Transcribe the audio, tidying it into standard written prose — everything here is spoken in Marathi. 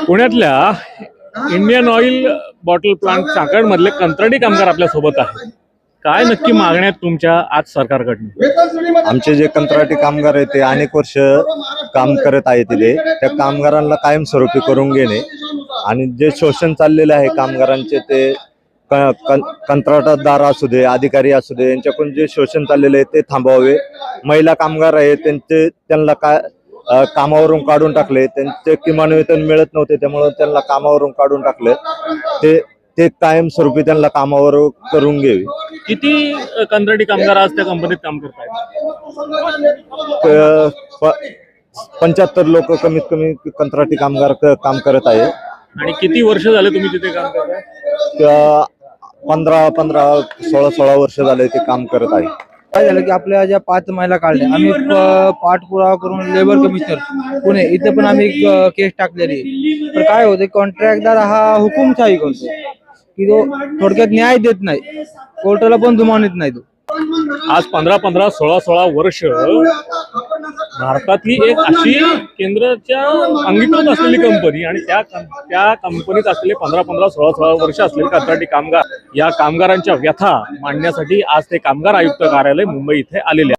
पुण्यातल्या इंडियन ऑइल बॉटल प्लांट चाकणमधले कंत्राटी कामगार आपल्या सोबत आहेत. काय नक्की मागण्या आहेत तुमच्या आज सरकारकडून? आमचे जे कंत्राटी कामगार आहेत ते अनेक वर्ष काम करत आहेत तिथे, त्या कामगारांना कायमस्वरूपी करून घेणे आणि जे शोषण चाललेले आहे कामगारांचे ते कंत्राटदार असू दे, अधिकारी असू दे, यांच्याकडून जे शोषण चाललेले आहे ते थांबवावे. महिला कामगार आहेत त्यांना कामावरून काढून टाकले, त्यांचे किमान वेतन मिळत नव्हते त्यामुळे त्यांना कामावरून काढून टाकले. ते कायमस्वरूपी त्यांना कामावर करून घ्यावे. किती कंत्राटी कामगार आज त्या कंपनीत काम करतात? 75 लोक कमीत कमी कंत्राटी कामगार काम करत आहे. आणि किती वर्ष झाले तुम्ही तिथे काम करताय? 16 वर्ष झाले ते काम करत आहे. काय झालं की आपल्या ज्या 5 महिला काढल्या, आम्ही पाठपुरावा करून लेबर कमिशनर पुणे इथे पण आम्ही केस टाकलेली. तर काय होते, कॉन्ट्रॅक्टदार हा हुकुमशाही करतो की तो थोडक्यात न्याय देत नाही, कोर्टाला पण जुमानीत नाही. तो आज 15-15, 16-16 वर्ष भारतातली एक अशी केंद्राच्या अंगीकृत असलेली कंपनी आणि त्या कंपनीत असलेले 15-15, 16-16 वर्ष असलेले कंत्राटी कामगार, या कामगारांच्या व्यथा मांडण्यासाठी आज ते कामगार आयुक्त कार्यालय मुंबई इथे आलेले.